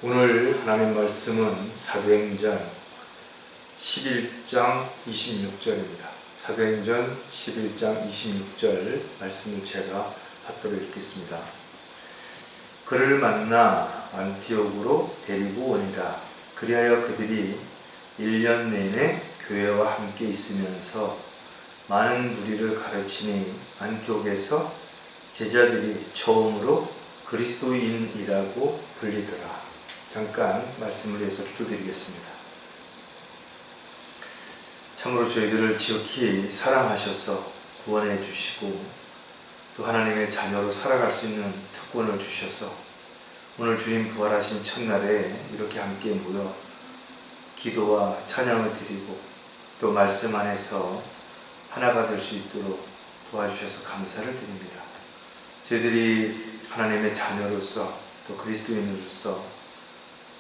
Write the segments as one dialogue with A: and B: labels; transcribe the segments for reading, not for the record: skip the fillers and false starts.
A: 오늘 하나님 말씀은 사도행전 11장 26절입니다. 사도행전 11장 26절 말씀을 제가 받도록 읽겠습니다. 그를 만나 안티옥으로 데리고 오니라. 그리하여 그들이 1년 내내 교회와 함께 있으면서 많은 무리를 가르치니 안티옥에서 제자들이 처음으로 그리스도인이라고 불리더라. 잠깐 말씀을 해서 기도드리겠습니다. 참으로 저희들을 지극히 사랑하셔서 구원해 주시고 또 하나님의 자녀로 살아갈 수 있는 특권을 주셔서 오늘 주님 부활하신 첫날에 이렇게 함께 모여 기도와 찬양을 드리고 또 말씀 안에서 하나가 될 수 있도록 도와주셔서 감사를 드립니다. 저희들이 하나님의 자녀로서 또 그리스도인으로서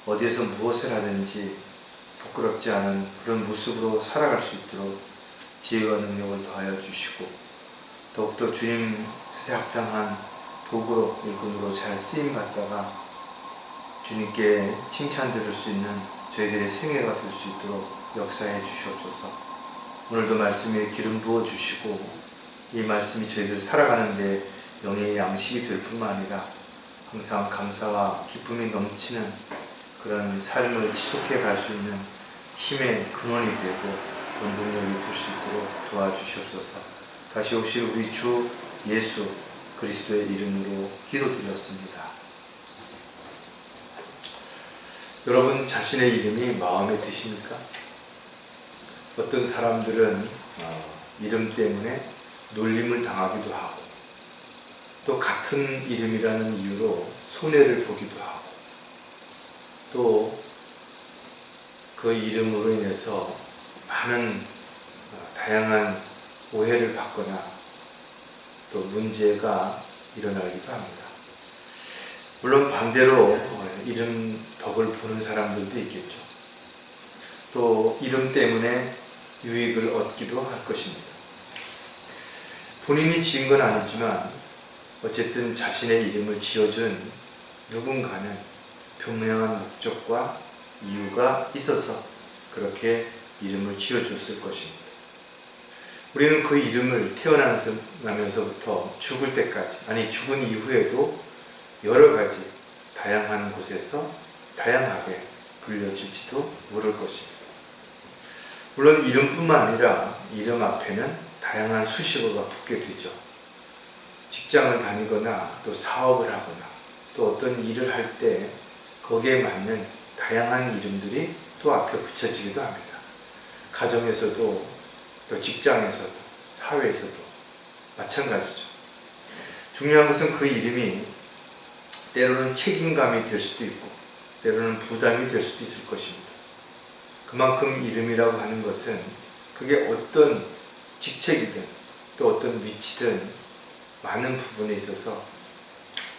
A: 어디에서 무엇을 하든지 부끄럽지 않은 그런 모습으로 살아갈 수 있도록 지혜와 능력을 더하여 주시고 더욱더 주님 뜻에 합당한 도구로 일꾼으로 잘 쓰임받다가 주님께 칭찬 들을 수 있는 저희들의 생애가 될 수 있도록 역사해 주시옵소서. 오늘도 말씀에 기름 부어 주시고 이 말씀이 저희들 살아가는데 영의 양식이 될 뿐만 아니라 항상 감사와 기쁨이 넘치는 그런 삶을 지속해 갈 수 있는 힘의 근원이 되고 원동력이 될 수 있도록 도와주시옵소서. 다시 오실 우리 주 예수 그리스도의 이름으로 기도드렸습니다. 여러분 자신의 이름이 마음에 드십니까? 어떤 사람들은 이름 때문에 놀림을 당하기도 하고 또 같은 이름이라는 이유로 손해를 보기도 하고 또 그 이름으로 인해서 많은 다양한 오해를 받거나 또 문제가 일어나기도 합니다. 물론 반대로 이름 덕을 보는 사람들도 있겠죠. 또 이름 때문에 유익을 얻기도 할 것입니다. 본인이 지은 건 아니지만 어쨌든 자신의 이름을 지어준 누군가는 분명한 목적과 이유가 있어서 그렇게 이름을 지어줬을 것입니다. 우리는 그 이름을 태어나면서부터 죽을 때까지, 아니 죽은 이후에도 여러 가지 다양한 곳에서 다양하게 불려질지도 모를 것입니다. 물론 이름뿐만 아니라 이름 앞에는 다양한 수식어가 붙게 되죠. 직장을 다니거나 또 사업을 하거나 또 어떤 일을 할 때 거기에 맞는 다양한 이름들이 또 앞에 붙여지기도 합니다. 가정에서도 또 직장에서도 사회에서도 마찬가지죠. 중요한 것은 그 이름이 때로는 책임감이 될 수도 있고 때로는 부담이 될 수도 있을 것입니다. 그만큼 이름이라고 하는 것은 그게 어떤 직책이든 또 어떤 위치든 많은 부분에 있어서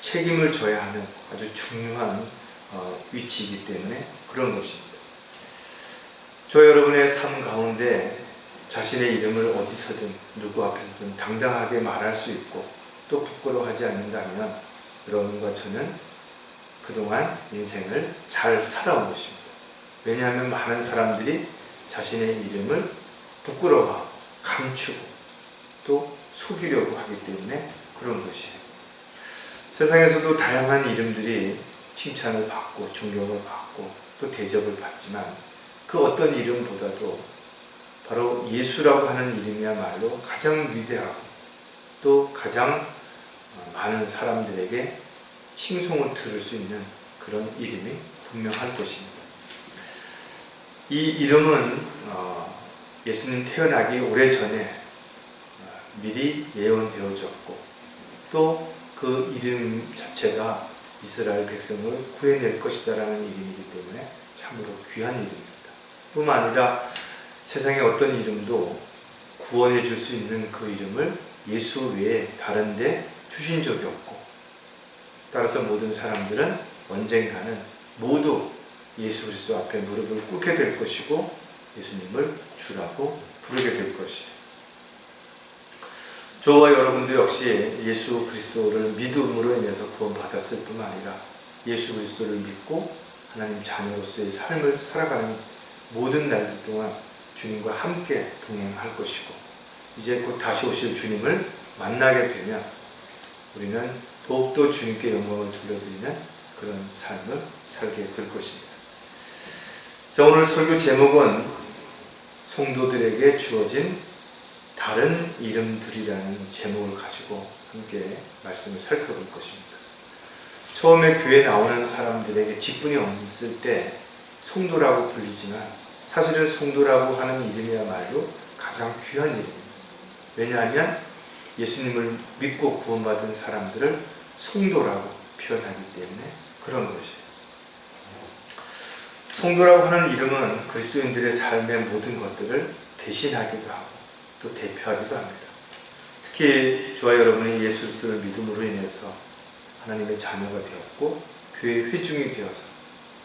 A: 책임을 져야 하는 아주 중요한 위치이기 때문에 그런 것입니다. 저 여러분의 삶 가운데 자신의 이름을 어디서든 누구 앞에서든 당당하게 말할 수 있고 또 부끄러워하지 않는다면 여러분과 저는 그동안 인생을 잘 살아온 것입니다. 왜냐하면 많은 사람들이 자신의 이름을 부끄러워하고 감추고 또 속이려고 하기 때문에 그런 것이에요. 세상에서도 다양한 이름들이 칭찬을 받고 존경을 받고 또 대접을 받지만 그 어떤 이름보다도 바로 예수라고 하는 이름이야말로 가장 위대하고 또 가장 많은 사람들에게 칭송을 들을 수 있는 그런 이름이 분명할 것입니다. 이 이름은 예수님 태어나기 오래전에 미리 예언되어졌고 또 그 이름 자체가 이스라엘 백성을 구해낼 것이다 라는 이름이기 때문에 참으로 귀한 이름입니다. 뿐만 아니라 세상의 어떤 이름도 구원해 줄 수 있는 그 이름을 예수 외에 다른 데 주신 적이 없고 따라서 모든 사람들은 언젠가는 모두 예수 그리스도 앞에 무릎을 꿇게 될 것이고 예수님을 주라고 부르게 될 것이에요. 저와 여러분도 역시 예수 그리스도를 믿음으로 인해서 구원받았을 뿐만 아니라 예수 그리스도를 믿고 하나님 자녀로서의 삶을 살아가는 모든 날들 동안 주님과 함께 동행할 것이고, 이제 곧 다시 오실 주님을 만나게 되면 우리는 더욱더 주님께 영광을 돌려드리는 그런 삶을 살게 될 것입니다. 자, 오늘 설교 제목은 성도들에게 주어진 다른 이름들이라는 제목을 가지고 함께 말씀을 살펴볼 것입니다. 처음에 교회에 나오는 사람들에게 직분이 없을 때 성도라고 불리지만, 사실은 성도라고 하는 이름이야말로 가장 귀한 이름입니다. 왜냐하면 예수님을 믿고 구원받은 사람들을 성도라고 표현하기 때문에 그런 것이에요. 성도라고 하는 이름은 그리스도인들의 삶의 모든 것들을 대신하기도 하고 또 대표하기도 합니다. 특히 저와 여러분이 예수 그리스도를 믿음으로 인해서 하나님의 자녀가 되었고 교회의 회중이 되어서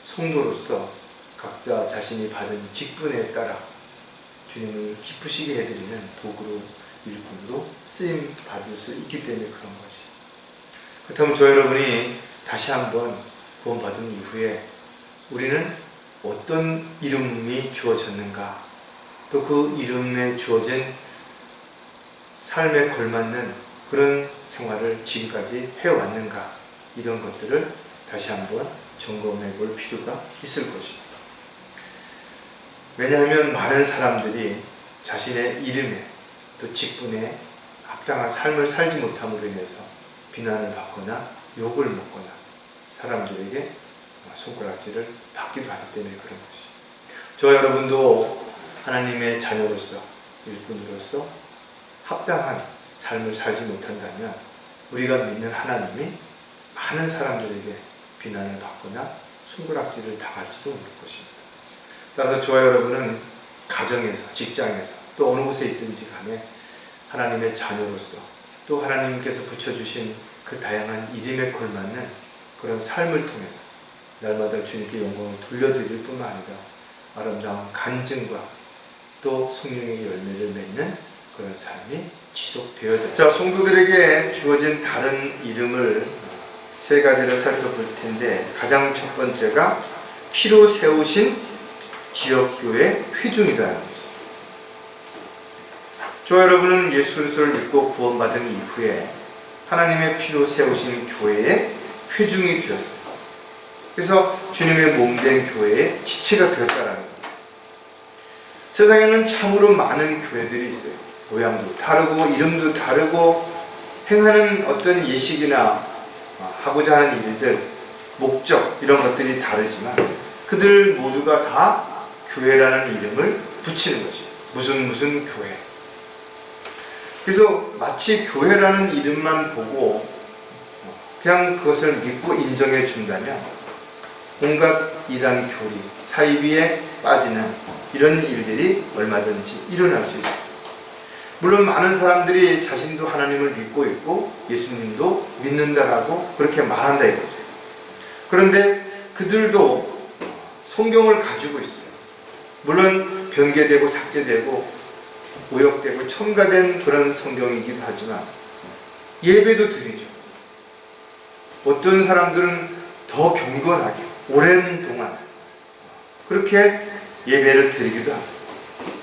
A: 성도로서 각자 자신이 받은 직분에 따라 주님을 기쁘시게 해드리는 도구로, 일꾼으로 쓰임 받을 수 있기 때문에 그런 것이. 그렇다면 저 여러분이 다시 한번 구원받은 이후에 우리는 어떤 이름이 주어졌는가, 또 그 이름에 주어진 삶에 걸맞는 그런 생활을 지금까지 해왔는가, 이런 것들을 다시 한번 점검해 볼 필요가 있을 것입니다. 왜냐하면 많은 사람들이 자신의 이름에 또 직분에 합당한 삶을 살지 못함으로 인해서 비난을 받거나 욕을 먹거나 사람들에게 손가락질을 받기도 하기 때문에 그런 것이. 저와 여러분도 하나님의 자녀로서, 일꾼으로서 합당한 삶을 살지 못한다면 우리가 믿는 하나님이 많은 사람들에게 비난을 받거나 손가락질을 당할지도 모를 것입니다. 따라서 저와 여러분은 가정에서, 직장에서, 또 어느 곳에 있든지 간에 하나님의 자녀로서 또 하나님께서 붙여주신 그 다양한 이름에 걸맞는 그런 삶을 통해서 날마다 주님께 영광을 돌려드릴 뿐만 아니라 아름다운 간증과 또 성령의 열매를 맺는 그런 삶이 지속되어야 됩니다. 자, 성도들에게 주어진 다른 이름을 세 가지를 살펴볼 텐데, 가장 첫 번째가 피로 세우신 지역교회 회중이라는 것입니다. 저 여러분은 예수 그리스도를 믿고 구원받은 이후에 하나님의 피로 세우신 교회의 회중이 되었습니다. 그래서 주님의 몸된 교회의 지체가 되었다는 겁니다. 세상에는 참으로 많은 교회들이 있어요. 모양도 다르고 이름도 다르고 행하는 어떤 예식이나 하고자 하는 일들, 목적, 이런 것들이 다르지만 그들 모두가 다 교회라는 이름을 붙이는 것이에요. 무슨 교회. 그래서 마치 교회라는 이름만 보고 그냥 그것을 믿고 인정해 준다면 온갖 이단 교리, 사이비에 빠지는 이런 일들이 얼마든지 일어날 수 있습니다. 물론 많은 사람들이 자신도 하나님을 믿고 있고 예수님도 믿는다라고 그렇게 말한다 이거죠. 그런데 그들도 성경을 가지고 있어요. 물론 변개되고 삭제되고 오역되고 첨가된 그런 성경이기도 하지만 예배도 드리죠. 어떤 사람들은 더 경건하게 오랜 동안 그렇게 예배를 드리기도 합니다.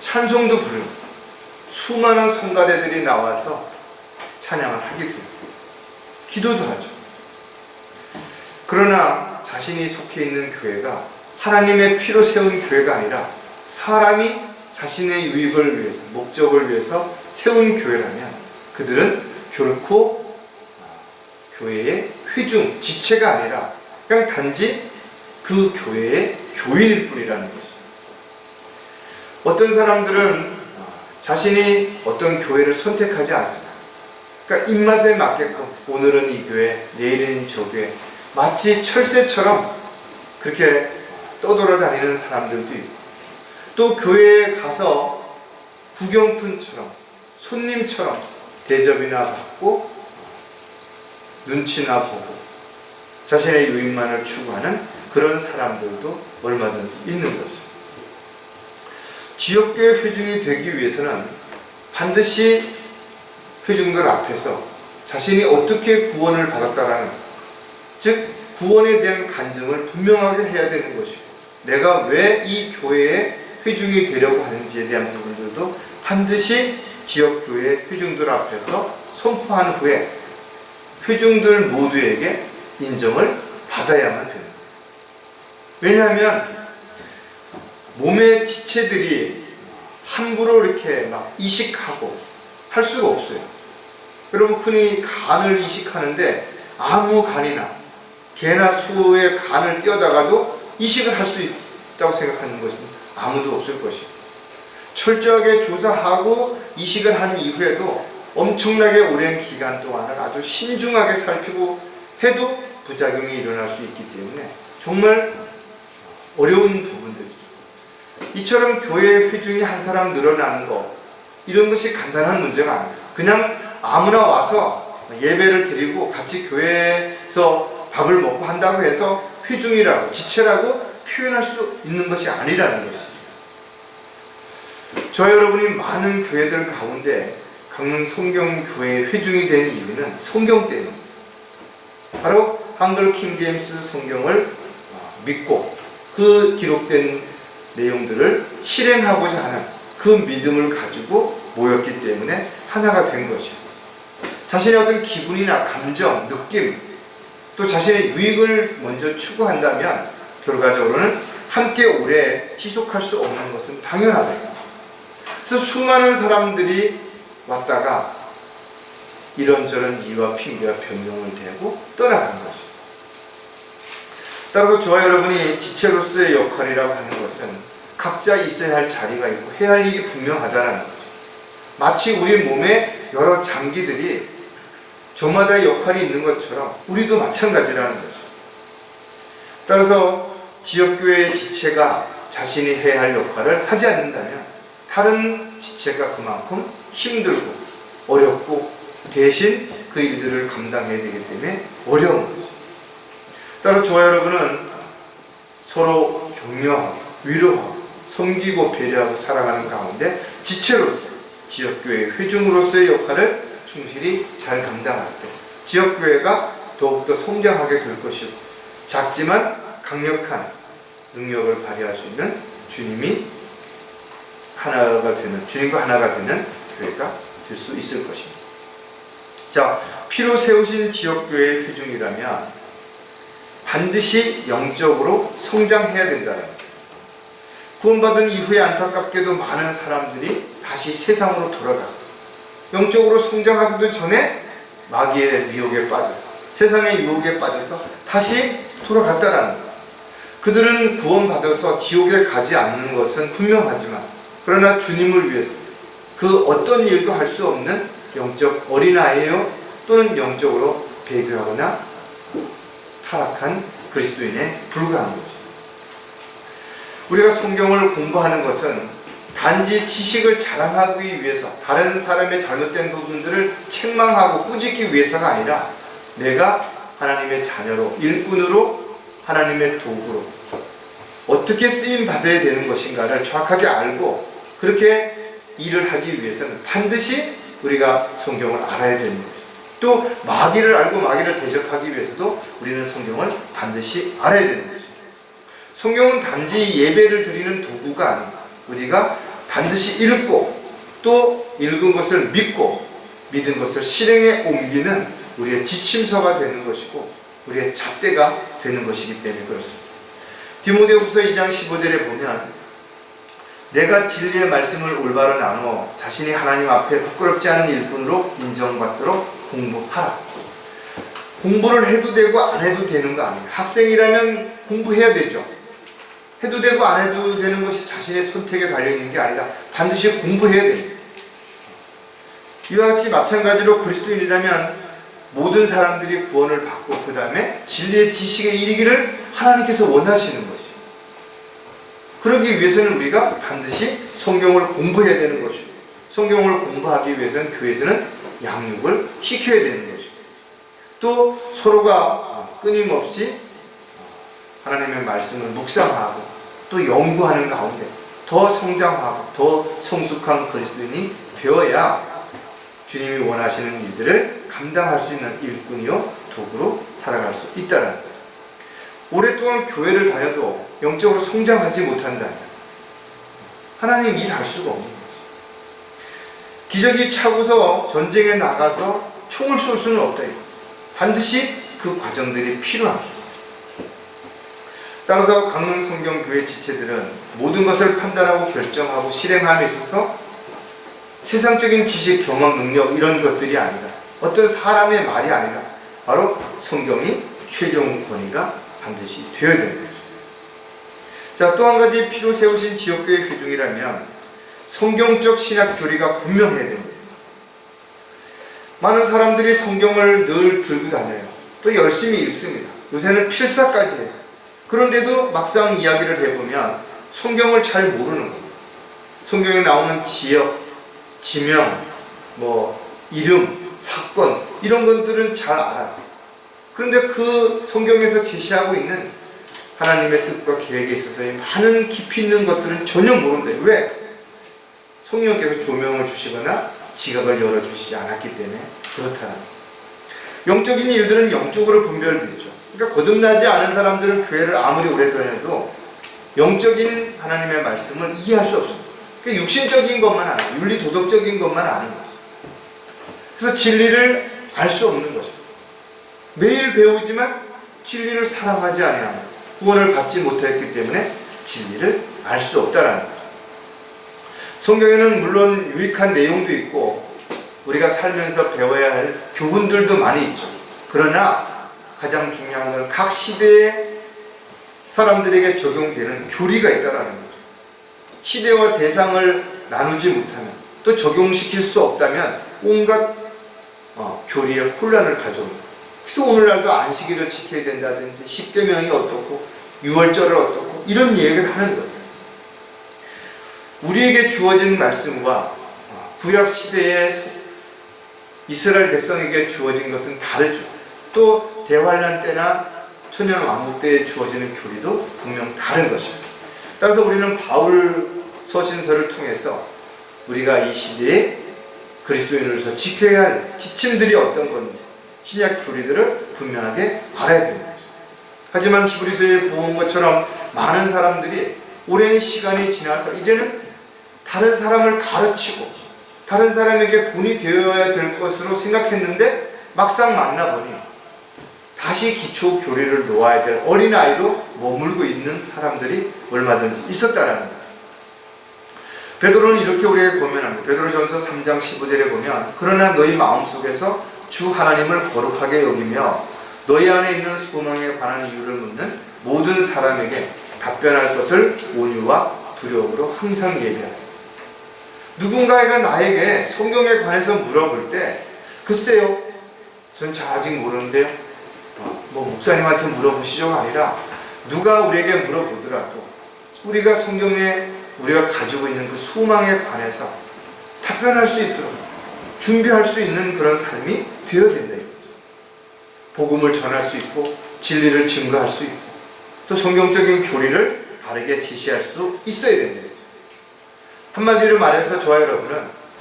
A: 찬송도 부릅니다. 수많은 성가대들이 나와서 찬양을 하기도 해요. 기도도 하죠. 그러나 자신이 속해 있는 교회가 하나님의 피로 세운 교회가 아니라 사람이 자신의 유익을 위해서, 목적을 위해서 세운 교회라면 그들은 결코 교회의 회중, 지체가 아니라 그냥 단지 그 교회의 교인일 뿐이라는 것입니다. 어떤 사람들은 자신이 어떤 교회를 선택하지 않습니다. 그러니까 입맛에 맞게끔 오늘은 이 교회, 내일은 저 교회, 마치 철새처럼 그렇게 떠돌아다니는 사람들도 있고, 또 교회에 가서 구경꾼처럼 손님처럼 대접이나 받고 눈치나 보고 자신의 유익만을 추구하는 그런 사람들도 얼마든지 있는 것입니다. 지역교회 회중이 되기 위해서는 반드시 회중들 앞에서 자신이 어떻게 구원을 받았다라는, 즉 구원에 대한 간증을 분명하게 해야 되는 것이고, 내가 왜 이 교회에 회중이 되려고 하는지에 대한 부분들도 반드시 지역교회 회중들 앞에서 선포한 후에 회중들 모두에게 인정을 받아야만 됩니다. 왜냐하면 몸의 지체들이 함부로 이렇게 막 이식하고 할 수가 없어요. 여러분, 흔히 간을 이식하는데 아무 간이나 개나 소의 간을 떼어다가도 이식을 할 수 있다고 생각하는 것은 아무도 없을 것이고, 철저하게 조사하고 이식을 한 이후에도 엄청나게 오랜 기간 동안을 아주 신중하게 살피고 해도 부작용이 일어날 수 있기 때문에 정말 어려운 부분들이죠. 이처럼 교회 회중이 한 사람 늘어나는 것, 이런 것이 간단한 문제가 아니에요. 그냥 아무나 와서 예배를 드리고 같이 교회에서 밥을 먹고 한다고 해서 회중이라고, 지체라고 표현할 수 있는 것이 아니라는 것이에요. 저 여러분이 많은 교회들 가운데 강릉 성경교회 회중이 된 이유는 성경 때문입니다. 바로 한글 킹제임스 성경을 믿고 그 기록된 내용들을 실행하고자 하는 그 믿음을 가지고 모였기 때문에 하나가 된 것이고, 자신의 어떤 기분이나 감정, 느낌, 또 자신의 유익을 먼저 추구한다면 결과적으로는 함께 오래 지속할 수 없는 것은 당연하다. 그래서 수많은 사람들이 왔다가 이런저런 이유와 핑계와 변명을 대고 떠나간 것이죠. 따라서 저와 여러분이 지체로서의 역할이라고 하는 것은 각자 있어야 할 자리가 있고 해야 할 일이 분명하다는 거죠. 마치 우리 몸에 여러 장기들이 저마다의 역할이 있는 것처럼 우리도 마찬가지라는 거죠. 따라서 지역교회의 지체가 자신이 해야 할 역할을 하지 않는다면 다른 지체가 그만큼 힘들고 어렵고 대신 그 일들을 감당해야 되기 때문에 어려운 거죠. 따라 저와 여러분은 서로 격려하고 위로하고 섬기고 배려하고 사랑하는 가운데 지체로서 지역교회 회중으로서의 역할을 충실히 잘 감당할 때 지역교회가 더욱더 성장하게 될 것이고, 작지만 강력한 능력을 발휘할 수 있는 주님과 하나가 되는 교회가 될 수 있을 것입니다. 자, 피로 세우신 지역교회의 회중이라면 반드시 영적으로 성장해야 된다는 거죠. 구원받은 이후에 안타깝게도 많은 사람들이 다시 세상으로 돌아갔어요. 영적으로 성장하기도 전에 마귀의 미혹에 빠져서, 세상의 유혹에 빠져서 다시 돌아갔다라는 거예요. 그들은 구원받아서 지옥에 가지 않는 것은 분명하지만, 그러나 주님을 위해서 그 어떤 일도 할 수 없는 영적 어린아이요, 또는 영적으로 배교하거나 타락한 그리스도인에 불과한 거죠. 우리가 성경을 공부하는 것은 단지 지식을 자랑하기 위해서, 다른 사람의 잘못된 부분들을 책망하고 꾸짖기 위해서가 아니라 내가 하나님의 자녀로, 일꾼으로, 하나님의 도구로 어떻게 쓰임 받아야 되는 것인가를 정확하게 알고 그렇게 일을 하기 위해서는 반드시 우리가 성경을 알아야 되는 것이죠. 또 마귀를 알고 마귀를 대적하기 위해서도 우리는 성경을 반드시 알아야 되는 것입니다. 성경은 단지 예배를 드리는 도구가 아니고 우리가 반드시 읽고 또 읽은 것을 믿고 믿은 것을 실행에 옮기는 우리의 지침서가 되는 것이고 우리의 잣대가 되는 것이기 때문에 그렇습니다. 디모데후서 2장 15절에 보면 내가 진리의 말씀을 올바로 나누어 자신이 하나님 앞에 부끄럽지 않은 일꾼으로 인정받도록 공부하라. 공부를 해도 되고 안 해도 되는 거 아니에요. 학생이라면 공부해야 되죠. 해도 되고 안 해도 되는 것이 자신의 선택에 달려있는 게 아니라 반드시 공부해야 됩니다. 이와 같이 마찬가지로 그리스도인이라면 모든 사람들이 구원을 받고 그 다음에 진리의 지식에 이르기를 하나님께서 원하시는 것이죠. 그러기 위해서는 우리가 반드시 성경을 공부해야 되는 것이고, 성경을 공부하기 위해서는 교회에서는 양육을 시켜야 되는 것이고, 또 서로가 끊임없이 하나님의 말씀을 묵상하고 또 연구하는 가운데 더 성장하고 더 성숙한 그리스도인이 되어야 주님이 원하시는 일들을 감당할 수 있는 일꾼이요 도구로 살아갈 수 있다는 거예요. 오랫동안 교회를 다녀도 영적으로 성장하지 못한다면 하나님 일할 수가 없는 거죠. 기저귀 차고서 전쟁에 나가서 총을 쏠 수는 없다. 반드시 그 과정들이 필요합니다. 따라서 강릉성경교회 지체들은 모든 것을 판단하고 결정하고 실행함에 있어서 세상적인 지식, 경험, 능력 이런 것들이 아니라 어떤 사람의 말이 아니라 바로 성경이 최종 권위가 반드시 되어야 되는 거죠. 자, 또 한 가지 피로 세우신 지역교회 회중이라면 성경적 신학 교리가 분명해야 됩니다. 많은 사람들이 성경을 늘 들고 다녀요. 또 열심히 읽습니다. 요새는 필사까지 해요. 그런데도 막상 이야기를 해보면 성경을 잘 모르는 겁니다. 성경에 나오는 지역, 지명, 이름, 사건 이런 것들은 잘 알아요. 그런데 그 성경에서 제시하고 있는 하나님의 뜻과 계획에 있어서의 많은 깊이 있는 것들은 전혀 모른대요. 왜? 성령께서 조명을 주시거나 지각을 열어주시지 않았기 때문에 그렇다는 거예요. 영적인 일들은 영적으로 분별되죠. 그러니까 거듭나지 않은 사람들은 교회를 아무리 오래 다녀도 영적인 하나님의 말씀을 이해할 수 없습니다. 그러니까 육신적인 것만 아는, 윤리 도덕적인 것만 아는 거죠. 그래서 진리를 알 수 없는 것입니다. 매일 배우지만 진리를 사랑하지 아니하면 구원을 받지 못했기 때문에 진리를 알 수 없다라는 거죠. 성경에는 물론 유익한 내용도 있고 우리가 살면서 배워야 할 교훈들도 많이 있죠. 그러나 가장 중요한 것은 각 시대의 사람들에게 적용되는 교리가 있다는 거죠. 시대와 대상을 나누지 못하면 또 적용시킬 수 없다면 온갖 교리의 혼란을 가져옵니다. 그래서 오늘날도 안식일을 지켜야 된다든지 십계명이 어떻고 유월절을 어떻고 이런 얘기를 하는 거예요. 우리에게 주어진 말씀과 구약 시대의 이스라엘 백성에게 주어진 것은 다르죠. 또 대환란 때나 천년 왕국 때에 주어지는 교리도 분명 다른 것입니다. 따라서 우리는 바울 서신서를 통해서 우리가 이 시대에 그리스도인으로서 지켜야 할 지침들이 어떤 건지 신약 교리들을 분명하게 알아야 됩니다. 하지만 히브리서에 본 것처럼 많은 사람들이 오랜 시간이 지나서 이제는 다른 사람을 가르치고 다른 사람에게 본이 되어야 될 것으로 생각했는데 막상 만나보니 다시 기초 교리를 놓아야 될 어린아이로 머물고 있는 사람들이 얼마든지 있었다라는 거죠. 베드로는 이렇게 우리에게 권면합니다. 베드로전서 3장 15절에 보면 그러나 너희 마음속에서 주 하나님을 거룩하게 여기며 너희 안에 있는 소망에 관한 이유를 묻는 모든 사람에게 답변할 것을 온유와 두려움으로 항상 예비하라. 누군가가 나에게 성경에 관해서 물어볼 때 글쎄요, 전 잘 아직 모르는데요. 목사님한테 물어보시죠가 아니라 누가 우리에게 물어보더라도 우리가 성경에 우리가 가지고 있는 그 소망에 관해서 답변할 수 있도록 준비할 수 있는 그런 삶이 되어야 된다. 복음을 전할 수 있고 진리를 증거할 수 있고 또 성경적인 교리를 바르게 지시할 수 있어야 된다. 한마디로 말해서 저와 여러분은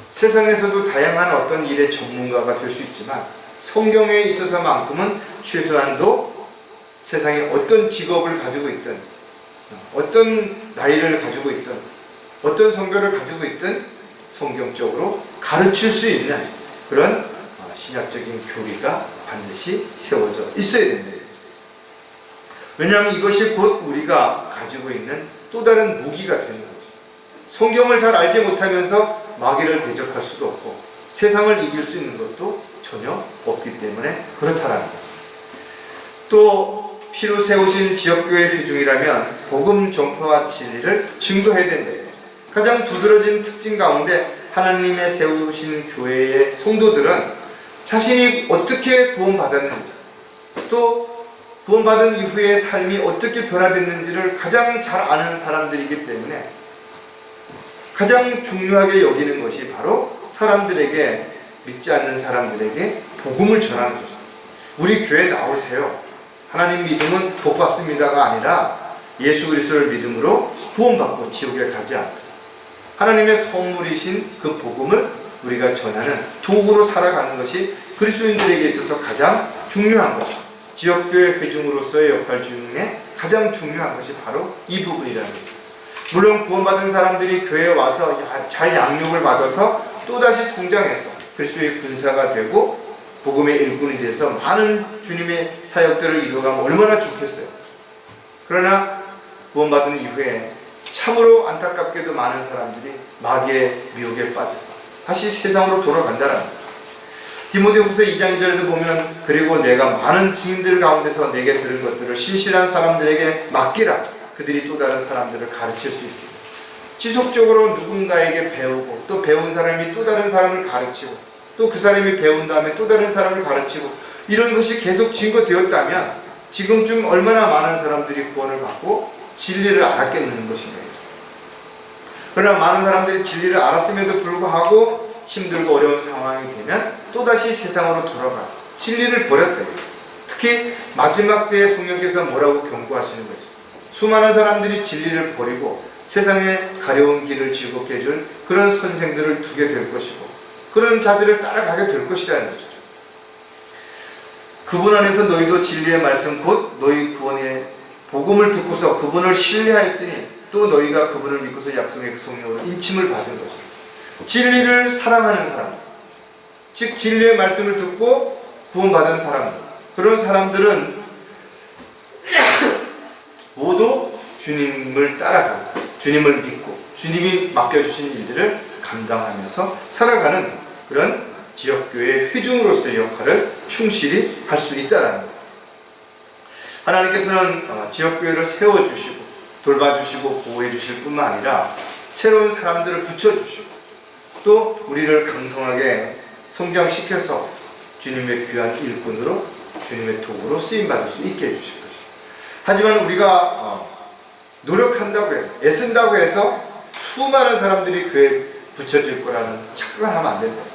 A: 세상에서도 다양한 어떤 일의 전문가가 될 수 있지만 성경에 있어서만큼은 최소한도 세상에 어떤 직업을 가지고 있든 어떤 나이를 가지고 있든 어떤 성별을 가지고 있든 성경적으로 가르칠 수 있는 그런 신학적인 교리가 반드시 세워져 있어야 됩니다. 왜냐하면 이것이 곧 우리가 가지고 있는 또 다른 무기가 되는 거죠. 성경을 잘 알지 못하면서 마귀를 대적할 수도 없고 세상을 이길 수 있는 것도 전혀 없기 때문에 그렇다라는 거죠. 또 피로 세우신 지역교회 회중이라면 복음 전파와 진리를 증거해야 된다. 가장 두드러진 특징 가운데 하나님의 세우신 교회의 성도들은 자신이 어떻게 구원받았는지 또 구원받은 이후의 삶이 어떻게 변화됐는지를 가장 잘 아는 사람들이기 때문에 가장 중요하게 여기는 것이 바로 사람들에게 믿지 않는 사람들에게 복음을 전하는 것입니다. 우리 교회 나오세요. 하나님 믿음은 복 받습니다가 아니라 예수 그리스도를 믿음으로 구원받고 지옥에 가지 않고 하나님의 선물이신 그 복음을 우리가 전하는 도구로 살아가는 것이 그리스도인들에게 있어서 가장 중요한 것입니다. 지역교회 회중으로서의 역할 중에 가장 중요한 것이 바로 이 부분이라는 거죠. 물론 구원받은 사람들이 교회에 와서 잘 양육을 받아서 또다시 성장해서 그리스도의 군사가 되고 복음의 일꾼이 돼서 많은 주님의 사역들을 이루어가면 얼마나 좋겠어요. 그러나 구원받은 이후에 참으로 안타깝게도 많은 사람들이 마귀의 미혹에 빠져서 다시 세상으로 돌아간다는 거죠. 디모데후서 2장 2절에도 보면 그리고 내가 많은 증인들 가운데서 내게 들은 것들을 신실한 사람들에게 맡기라. 그들이 또 다른 사람들을 가르칠 수 있습니다. 지속적으로 누군가에게 배우고 또 배운 사람이 또 다른 사람을 가르치고 또 그 사람이 배운 다음에 또 다른 사람을 가르치고 이런 것이 계속 증거되었다면 지금쯤 얼마나 많은 사람들이 구원을 받고 진리를 알았겠는 것인가요? 그러나 많은 사람들이 진리를 알았음에도 불구하고 힘들고 어려운 상황이 되면 또다시 세상으로 돌아가 진리를 버렸대요. 특히 마지막 때에 성령께서 뭐라고 경고하시는 거죠? 수많은 사람들이 진리를 버리고 세상에 가려운 길을 즐겁게 해줄 그런 선생들을 두게 될 것이고 그런 자들을 따라가게 될 것이라는 것이죠. 그분 안에서 너희도 진리의 말씀 곧 너희 구원의 복음을 듣고서 그분을 신뢰하였으니 또 너희가 그분을 믿고서 약속의 성령으로 인침을 받은 것이다. 진리를 사랑하는 사람, 즉 진리의 말씀을 듣고 구원받은 사람들, 그런 사람들은 모두 주님을 따라가고 주님을 믿고 주님이 맡겨주신 일들을 감당하면서 살아가는 그런 지역교회의 회중으로서의 역할을 충실히 할 수 있다는 것. 하나님께서는 지역교회를 세워주시고 돌봐주시고 보호해주실 뿐만 아니라 새로운 사람들을 붙여주시고 또 우리를 강성하게 성장시켜서 주님의 귀한 일꾼으로 주님의 도구로 쓰임받을 수 있게 해주실 것입니다. 하지만 우리가 노력한다고 해서 애쓴다고 해서 수많은 사람들이 교회에 붙여질 거라는 착각을 하면 안 된다.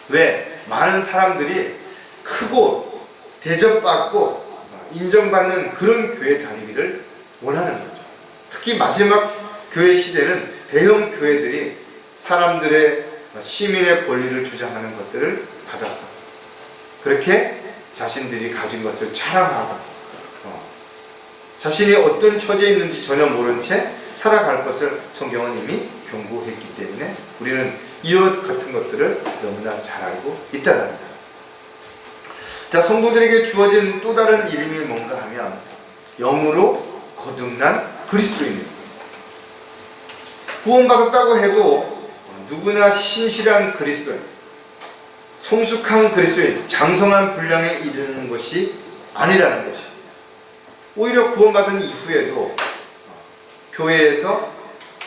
A: 왜? 많은 사람들이 크고 대접받고 인정받는 그런 교회 다니기를 원하는 거죠. 특히 마지막 교회 시대는 대형 교회들이 사람들의 시민의 권리를 주장하는 것들을 받아서 그렇게 자신들이 가진 것을 자랑하고 자신이 어떤 처지에 있는지 전혀 모른 채 살아갈 것을 성경은 이미 경고했기 때문에 우리는 이와 같은 것들을 너무나 잘 알고 있다는 겁니다. 자, 성도들에게 주어진 또 다른 이름이 뭔가 하면 영으로 거듭난 그리스도인입니다. 구원받았다고 해도 누구나 신실한 그리스도인, 성숙한 그리스도인, 장성한 분량에 이르는 것이 아니라는 것이 오히려 구원받은 이후에도 교회에서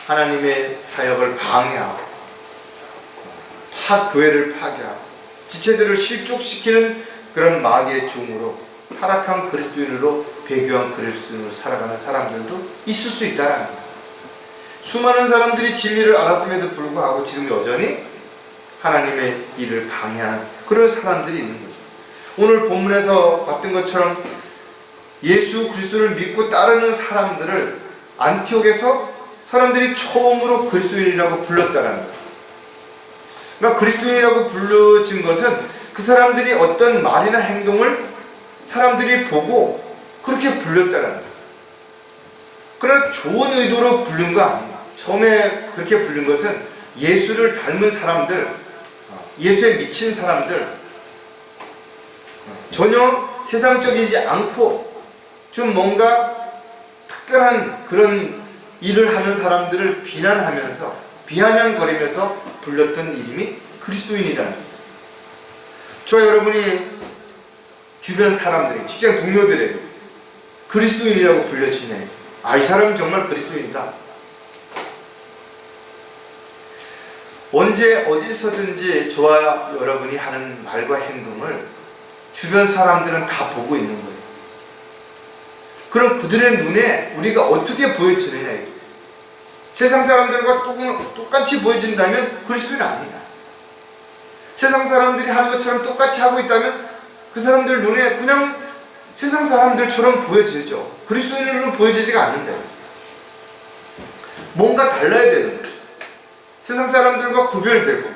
A: 하나님의 사역을 방해하고 교회를 파괴하고 지체들을 실족시키는 그런 마귀의 종으로 타락한 그리스도인으로 배교한 그리스도인으로 살아가는 사람들도 있을 수 있다는 거예요. 수많은 사람들이 진리를 알았음에도 불구하고 지금 여전히 하나님의 일을 방해하는 그런 사람들이 있는 거죠. 오늘 본문에서 봤던 것처럼 예수 그리스도를 믿고 따르는 사람들을 안티옥에서 사람들이 처음으로 그리스도인이라고 불렀다는 거예요. 그러니까 그리스도인이라고 불러진 것은 그 사람들이 어떤 말이나 행동을 사람들이 보고 그렇게 불렀다는 거예요. 그러나 좋은 의도로 부른 거 아니에요. 처음에 그렇게 부른 것은 예수를 닮은 사람들, 예수에 미친 사람들, 전혀 세상적이지 않고 좀 뭔가 특별한 그런 일을 하는 사람들을 비난하면서 비아냥거리면서 불렀던 이름이 그리스도인이라는 거예요. 저와 여러분이 주변 사람들이 직장 동료들에게 그리스도인이라고 불려지네. 이 사람은 정말 그리스도인이다. 언제 어디서든지 저와 여러분이 하는 말과 행동을 주변 사람들은 다 보고 있는 거예요. 그럼 그들의 눈에 우리가 어떻게 보여지느냐. 세상 사람들과 똑같이 보여진다면 그리스도인 아니다. 세상 사람들이 하는 것처럼 똑같이 하고 있다면 그 사람들 눈에 그냥 세상 사람들처럼 보여지죠. 그리스도인으로 보여지지가 않는다. 뭔가 달라야 되는 거죠. 세상 사람들과 구별되고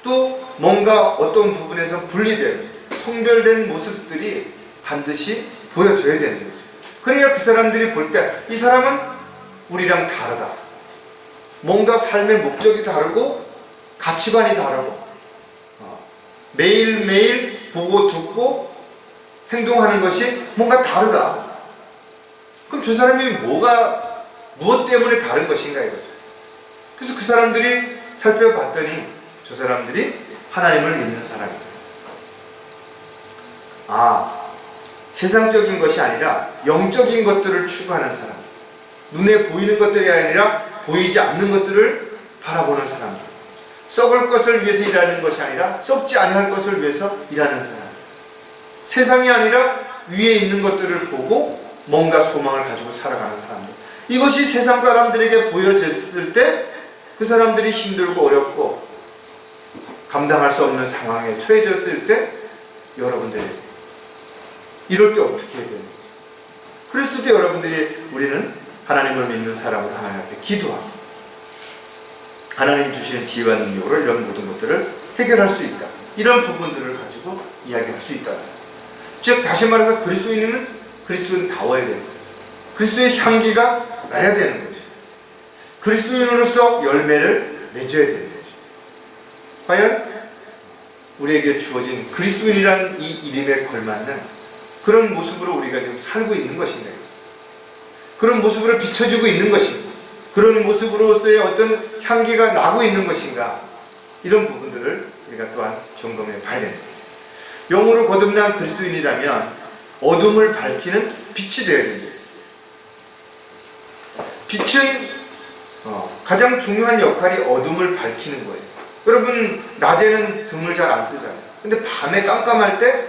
A: 또 뭔가 어떤 부분에서 분리되고 성별된 모습들이 반드시 보여줘야 되는 거죠. 그래야 그 사람들이 볼 때 이 사람은 우리랑 다르다. 뭔가 삶의 목적이 다르고 가치관이 다르고 매일매일 보고 듣고 행동하는 것이 뭔가 다르다. 그럼 저 사람이 무엇 때문에 다른 것인가 이거죠. 그래서 그 사람들이 살펴봤더니 저 사람들이 하나님을 믿는 사람이다. 세상적인 것이 아니라 영적인 것들을 추구하는 사람, 눈에 보이는 것들이 아니라 보이지 않는 것들을 바라보는 사람, 썩을 것을 위해서 일하는 것이 아니라 썩지 아니할 것을 위해서 일하는 사람, 세상이 아니라 위에 있는 것들을 보고 뭔가 소망을 가지고 살아가는 사람들. 이것이 세상 사람들에게 보여졌을 때 그 사람들이 힘들고 어렵고 감당할 수 없는 상황에 처해졌을 때 여러분들이 이럴 때 어떻게 해야 되는지, 그랬을 때 여러분들이 우리는 하나님을 믿는 사람으로 하나님 앞에 기도하고 하나님 주시는 지혜와 능력으로 이런 모든 것들을 해결할 수 있다. 이런 부분들을 가지고 이야기할 수 있다. 즉 다시 말해서 그리스도인다워야 되는 거예요. 그리스도의 향기가 나야 되는 거죠. 그리스도인으로서 열매를 맺어야 되는 거죠. 과연 우리에게 주어진 그리스도인이라는 이 이름에 걸맞는 그런 모습으로 우리가 지금 살고 있는 것인가요? 그런 모습으로 비춰지고 있는 것인가? 그런 모습으로서의 어떤 향기가 나고 있는 것인가? 이런 부분들을 우리가 또한 점검해 봐야 됩니다. 영으로 거듭난 그리스도인이라면 어둠을 밝히는 빛이 되어야 됩니다. 빛은 가장 중요한 역할이 어둠을 밝히는 거예요. 여러분 낮에는 등을 잘 안 쓰잖아요. 근데 밤에 깜깜할 때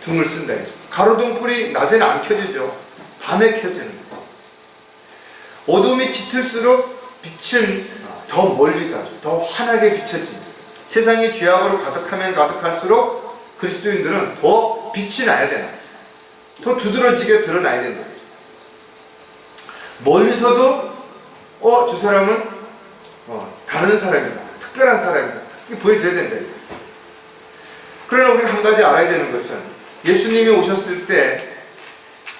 A: 등을 쓴다 해죠. 가로등불이 낮에는 안 켜지죠. 밤에 켜지는 거예요. 어둠이 짙을수록 빛은 더 멀리 가죠. 더 환하게 비춰집니다. 세상이 죄악으로 가득하면 가득할수록 그리스도인들은 더 빛이 나야 되나, 더 두드러지게 드러나야 된다. 멀리서도 저 사람은 다른 사람이다, 특별한 사람이다, 이게 보여줘야 된다. 그러나 우리가 한 가지 알아야 되는 것은 예수님이 오셨을 때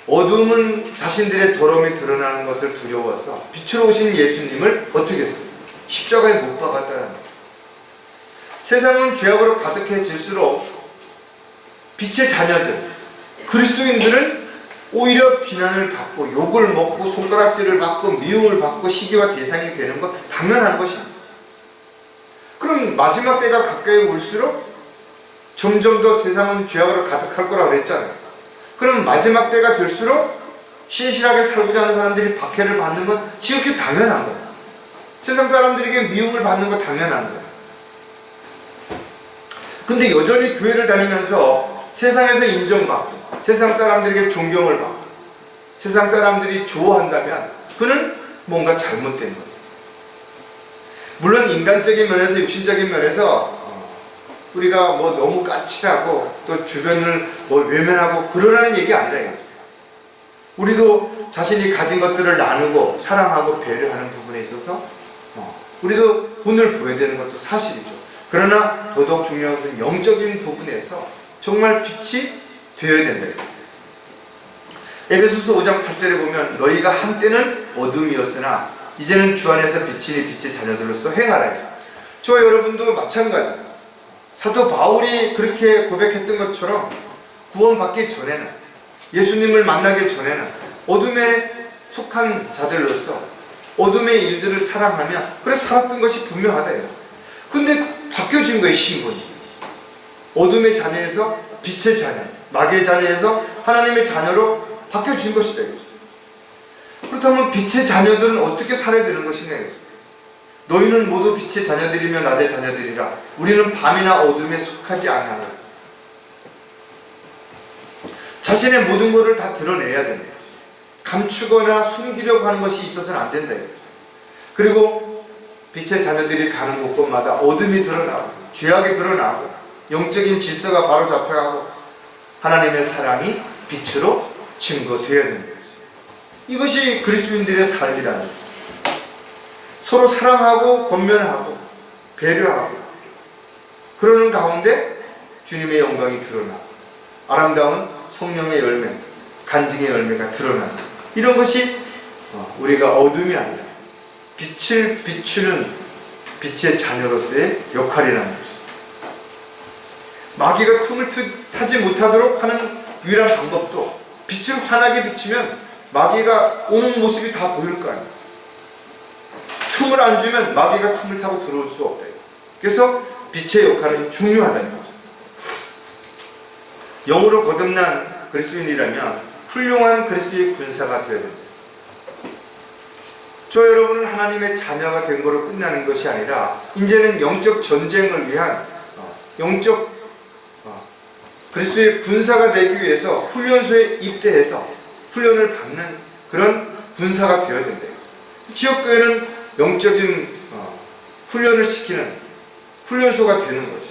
A: 어둠은 자신들의 더러움이 드러나는 것을 두려워서 빛으로 오신 예수님을 어떻게 했어요? 십자가에 못 박았다는 거죠. 세상은 죄악으로 가득해질수록 빛의 자녀들, 그리스도인들은 오히려 비난을 받고 욕을 먹고 손가락질을 받고 미움을 받고 시기와 대상이 되는 것 당연한 것입니다. 그럼 마지막 때가 가까이 올수록 점점 더 세상은 죄악으로 가득할 거라고 그랬잖아요. 그럼 마지막 때가 될수록 신실하게 살고자 하는 사람들이 박해를 받는 건 지극히 당연한 거예요. 세상 사람들에게 미움을 받는 건 당연한 거예요. 근데 여전히 교회를 다니면서 세상에서 인정받고 세상 사람들에게 존경을 받고 세상 사람들이 좋아한다면 그는 뭔가 잘못된 거예요. 물론 인간적인 면에서 육신적인 면에서 우리가 너무 까칠하고 또 주변을 외면하고 그러라는 얘기 아니라 이거죠. 우리도 자신이 가진 것들을 나누고 사랑하고 배려하는 부분에 있어서 우리도 본을 보여야 되는 것도 사실이죠. 그러나 더더욱 중요한 것은 영적인 부분에서 정말 빛이 되어야 된다. 에베소서 5장 8절에 보면 너희가 한때는 어둠이었으나 이제는 주 안에서 빛이니 빛의 자녀들로서 행하라. 저와 여러분도 마찬가지. 사도 바울이 그렇게 고백했던 것처럼 구원받기 전에는, 예수님을 만나기 전에는 어둠에 속한 자들로서 어둠의 일들을 사랑하며 그래 살았던 것이 분명하다. 근데 바뀌어진 거예요. 신분이. 어둠의 자녀에서 빛의 자녀, 마귀의 자녀에서 하나님의 자녀로 바뀌어진 것이다. 그렇다면 빛의 자녀들은 어떻게 살아야 되는 것이냐. 너희는 모두 빛의 자녀들이며 낮의 자녀들이라. 우리는 밤이나 어둠에 속하지 않아. 자신의 모든 것을 다 드러내야 됩니다. 감추거나 숨기려고 하는 것이 있어서는 안 된다. 그리고 빛의 자녀들이 가는 곳곳마다 어둠이 드러나고 죄악이 드러나고 영적인 질서가 바로 잡혀가고 하나님의 사랑이 빛으로 증거되어야 되는 거죠. 이것이 그리스도인들의 삶이라는 거죠. 서로 사랑하고 권면하고 배려하고 그러는 가운데 주님의 영광이 드러나 아름다운 성령의 열매, 간증의 열매가 드러나는 이런 것이 우리가 어둠이 아니라 빛을 비추는 빛의 자녀로서의 역할이라는 것입니다. 마귀가 틈을 타지 못하도록 하는 유일한 방법도 빛을 환하게 비추면 마귀가 오는 모습이 다 보일 거 아니에요. 틈을 안 주면 마귀가 틈을 타고 들어올 수 없다. 그래서 빛의 역할은 중요하다는 거죠. 영으로 거듭난 그리스도인이라면 훌륭한 그리스도의 군사가 되어야 됩니다. 저 여러분은 하나님의 자녀가 된 거로 끝나는 것이 아니라 이제는 영적 전쟁을 위한 영적 그리스도의 군사가 되기 위해서 훈련소에 입대해서 훈련을 받는 그런 군사가 되어야 된다. 지역교회는 영적인 훈련을 시키는 훈련소가 되는 것이.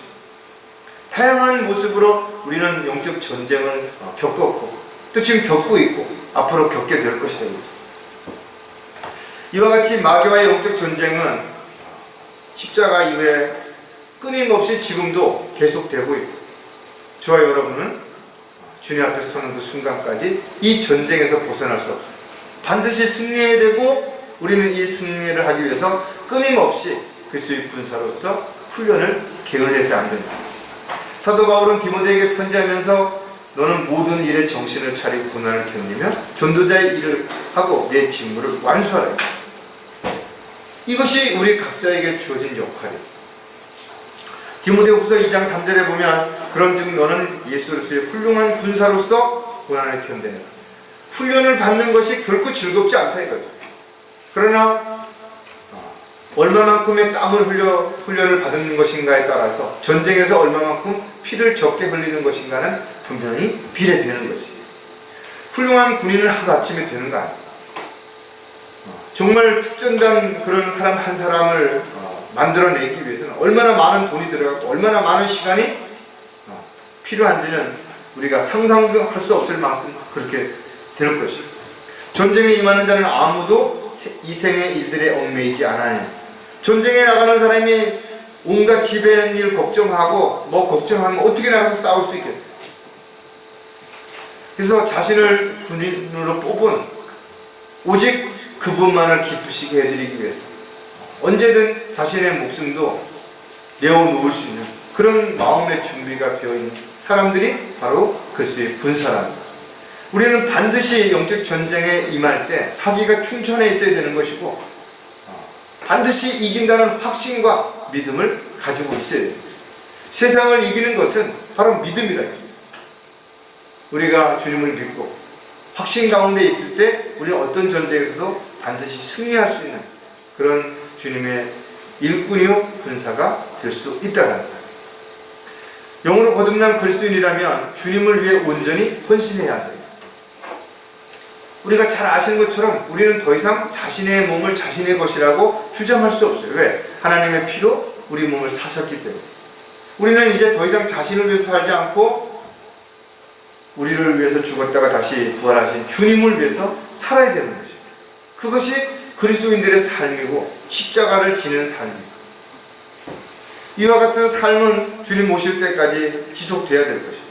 A: 다양한 모습으로 우리는 영적 전쟁을 겪었고 또 지금 겪고 있고 앞으로 겪게 될 것이다. 이와 같이 마귀와의 영적 전쟁은 십자가 이후에 끊임없이 지금도 계속되고 있고 저와 여러분은 주님 앞에 서는 그 순간까지 이 전쟁에서 벗어날 수 없어요. 반드시 승리해야 되고 우리는 이 승리를 하기 위해서 끊임없이 그리스도의 군사로서 훈련을 게을리해서 안 된다. 사도 바울은 디모데에게 편지하면서 너는 모든 일에 정신을 차리고 고난을 견디며 전도자의 일을 하고 내 직무를 완수하라. 이것이 우리 각자에게 주어진 역할이에요. 디모데후서 2장 3절에 보면 그런즉 너는 예수로서의 훌륭한 군사로서 고난을 견뎌내라. 훈련을 받는 것이 결코 즐겁지 않다 이거죠. 그러나 얼마만큼의 땀을 훈련을 받는 것인가에 따라서 전쟁에서 얼마만큼 피를 적게 흘리는 것인가는 분명히 비례되는 것이에요. 훌륭한 군인을 하루아침에 되는 거 아니에요. 정말 특전단 그런 사람 한 사람을 만들어내기 위해서는 얼마나 많은 돈이 들어가고 얼마나 많은 시간이 필요한지는 우리가 상상도 할 수 없을 만큼 그렇게 될 것이에요. 전쟁에 임하는 자는 아무도 이 생의 일들에 얽매이지 않아요. 전쟁에 나가는 사람이 온갖 집안일 걱정하고 뭐 걱정하면 어떻게 나가서 싸울 수 있겠어요. 그래서 자신을 군인으로 뽑은 오직 그분만을 기쁘시게 해드리기 위해서 언제든 자신의 목숨도 내어놓을 수 있는 그런 마음의 준비가 되어있는 사람들이 바로 그리스도의 군사라는 거죠. 우리는 반드시 영적 전쟁에 임할 때 사기가 충천해 있어야 되는 것이고 반드시 이긴다는 확신과 믿음을 가지고 있어야 됩니다. 세상을 이기는 것은 바로 믿음이라 합니다. 우리가 주님을 믿고 확신 가운데 있을 때 우리는 어떤 전쟁에서도 반드시 승리할 수 있는 그런 주님의 일꾼이요 군사가 될 수 있다는 거예요. 영으로 거듭난 그리스도인이라면 주님을 위해 온전히 헌신해야 합니다. 우리가 잘 아시는 것처럼 우리는 더 이상 자신의 몸을 자신의 것이라고 주장할 수 없어요. 왜? 하나님의 피로 우리 몸을 사셨기 때문에. 우리는 이제 더 이상 자신을 위해서 살지 않고 우리를 위해서 죽었다가 다시 부활하신 주님을 위해서 살아야 되는 것입니다. 그것이 그리스도인들의 삶이고 십자가를 지는 삶입니다. 이와 같은 삶은 주님 오실 때까지 지속돼야 될 것입니다.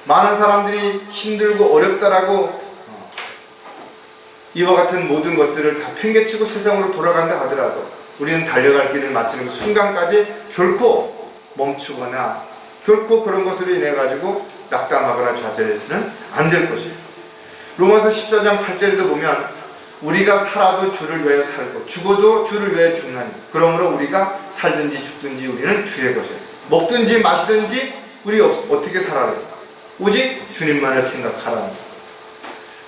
A: 많은 사람들이 힘들고 어렵다라고 이와 같은 모든 것들을 다 팽개치고 세상으로 돌아간다 하더라도 우리는 달려갈 길을 마치는 그 순간까지 결코 멈추거나 결코 그런 것으로 인해 가지고 낙담하거나 좌절해서는 안 될 것입니다. 로마서 14장 8절에도 보면 우리가 살아도 주를 위하여 살고 죽어도 주를 위하여 죽나니 그러므로 우리가 살든지 죽든지 우리는 주의 것이라. 먹든지 마시든지 우리 어떻게 살아야 했어? 오직 주님만을 생각하라는 거예요.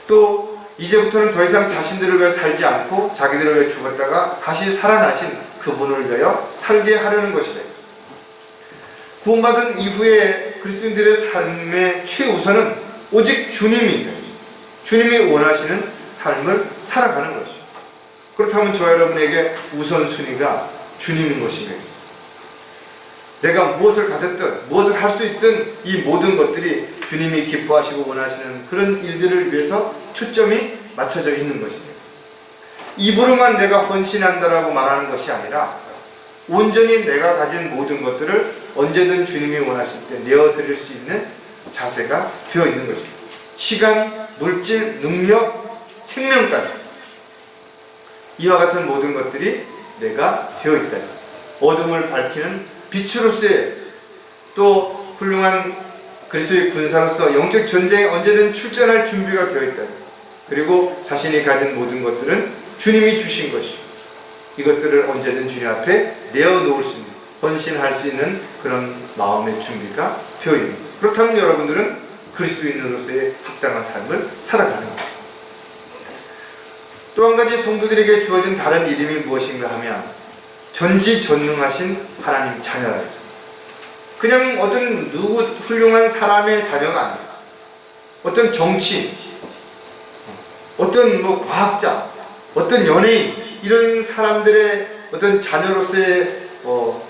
A: 또 이제부터는 더 이상 자신들을 위해 살지 않고 자기들을 위해 죽었다가 다시 살아나신 그분을 위하여 살게 하려는 것이래. 구원받은 이후에 그리스도인들의 삶의 최우선은 오직 주님입니다. 주님이 원하시는 삶을 살아가는 것이죠. 그렇다면 저와 여러분에게 우선순위가 주님인 것입니다. 내가 무엇을 가졌든 무엇을 할 수 있든 이 모든 것들이 주님이 기뻐하시고 원하시는 그런 일들을 위해서 초점이 맞춰져 있는 것입니다. 입으로만 내가 헌신한다라고 말하는 것이 아니라 온전히 내가 가진 모든 것들을 언제든 주님이 원하실 때 내어드릴 수 있는 자세가 되어 있는 것입니다. 시간, 물질, 능력, 생명까지 이와 같은 모든 것들이 내가 되어 있다. 어둠을 밝히는 빛으로서의 또 훌륭한 그리스도의 군사로서 영적 전쟁에 언제든 출전할 준비가 되어 있다. 그리고 자신이 가진 모든 것들은 주님이 주신 것이고 이것들을 언제든 주님 앞에 내어놓을 수 있는, 헌신할 수 있는 그런 마음의 준비가 되어 있는 거예요. 그렇다면 여러분들은 그리스도인으로서의 합당한 삶을 살아가는 거예요. 또 한 가지 성도들에게 주어진 다른 이름이 무엇인가 하면 전지전능하신 하나님 자녀라죠. 그냥 어떤 누구 훌륭한 사람의 자녀가 아니에요. 어떤 정치인, 어떤 과학자, 어떤 연예인 이런 사람들의 어떤 자녀로서의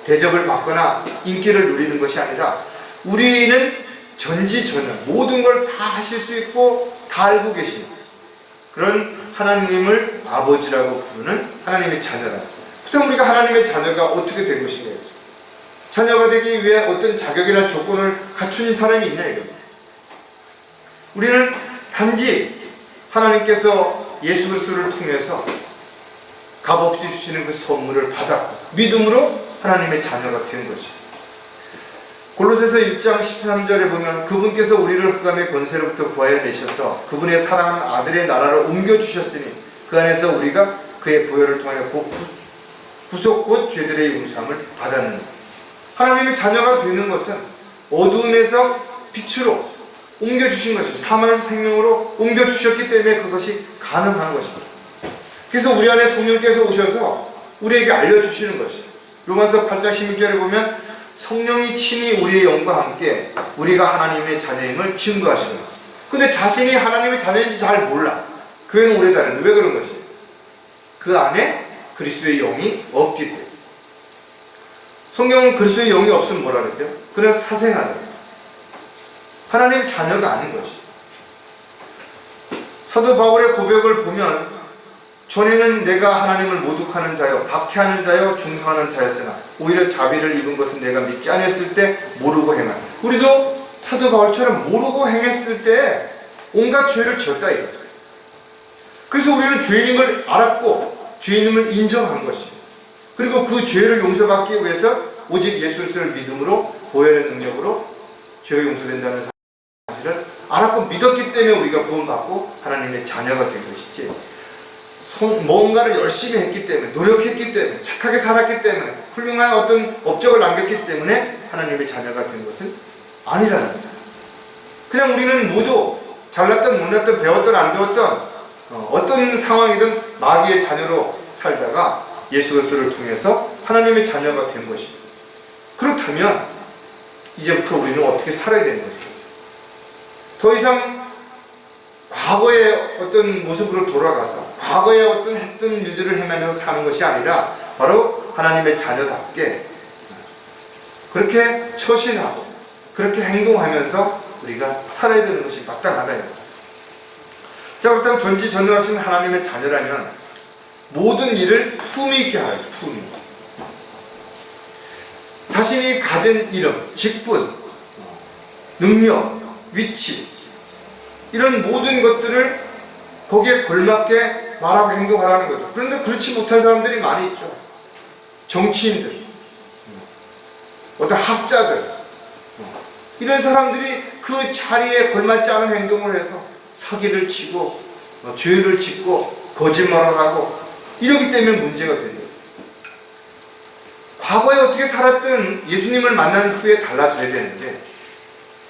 A: 대접을 받거나 인기를 누리는 것이 아니라 우리는 전지전능 모든 걸 다 하실 수 있고 다 알고 계신 그런 하나님을 아버지라고 부르는 하나님의 자녀라. 그렇다면 우리가 하나님의 자녀가 어떻게 된 것인가? 자녀가 되기 위해 어떤 자격이나 조건을 갖춘 사람이 있냐 이거죠. 우리는 단지 하나님께서 예수 그리스도를 통해서 값없이 주시는 그 선물을 받았고 믿음으로 하나님의 자녀가 된 것이죠. 골로새서 1장 13절에 보면 그분께서 우리를 흑암의 권세로부터 구하여 내셔서 그분의 사랑하는 아들의 나라로 옮겨주셨으니 그 안에서 우리가 그의 보혈을 통하여 구속 곧 죄들의 용서함을 받았느니. 하나님의 자녀가 되는 것은 어두움에서 빛으로 옮겨주신 것이죠. 사망에서 생명으로 옮겨주셨기 때문에 그것이 가능한 것입니다. 그래서 우리 안에 성령께서 오셔서 우리에게 알려주시는 것이죠. 로마서 8장 16절에 보면 성령이 친히 우리의 영과 함께 우리가 하나님의 자녀임을 증거하시는 거예요. 근데 자신이 하나님의 자녀인지 잘 몰라. 교회는 오래 다녔는데 왜 그런 것이에요? 그 안에 그리스도의 영이 없기 때문에. 성경은 그리스도의 영이 없으면 뭐라 그랬어요? 그는 사생아다. 하나님의 자녀가 아닌 것이죠. 사도 바울의 고백을 보면 전에는 내가 하나님을 모독하는 자여 박해하는 자여 중상하는 자였으나 오히려 자비를 입은 것은 내가 믿지 아니했을 때 모르고 행한. 우리도 사도 바울처럼 모르고 행했을 때 온갖 죄를 지었다 이거죠. 그래서 우리는 죄인인 걸 알았고 죄인임을 인정한 것이에요. 그리고 그 죄를 용서받기 위해서 오직 예수 그리스도를 믿음으로 보혈의 능력으로 죄가 용서된다는 사실을 알았고 믿었기 때문에 우리가 구원받고 하나님의 자녀가 된 것이지, 뭔가를 열심히 했기 때문에, 노력했기 때문에, 착하게 살았기 때문에, 훌륭한 어떤 업적을 남겼기 때문에 하나님의 자녀가 된 것은 아니라는 거죠. 그냥 우리는 모두 잘났든 못났든 배웠든 안 배웠든 어떤 상황이든 마귀의 자녀로 살다가 예수 그리스도를 통해서 하나님의 자녀가 된 것입니다. 그렇다면 이제부터 우리는 어떻게 살아야 되는 것입니까? 더 이상 과거의 어떤 모습으로 돌아가서 과거에 어떤 했던 일들을 행하면서 사는 것이 아니라 바로 하나님의 자녀답게 그렇게 처신하고 그렇게 행동하면서 우리가 살아야 되는 것이 마땅하다 이거죠. 자, 그렇다면 전지전능하신 하나님의 자녀라면 모든 일을 품위 있게 하야죠. 품위. 자신이 가진 이름, 직분, 능력, 위치 이런 모든 것들을 거기에 걸맞게 말하고 행동하라는 거죠. 그런데 그렇지 못한 사람들이 많이 있죠. 정치인들, 어떤 학자들, 이런 사람들이 그 자리에 걸맞지 않은 행동을 해서 사기를 치고 죄를 짓고 거짓말을 하고 이러기 때문에 문제가 되죠. 과거에 어떻게 살았든 예수님을 만난 후에 달라져야 되는데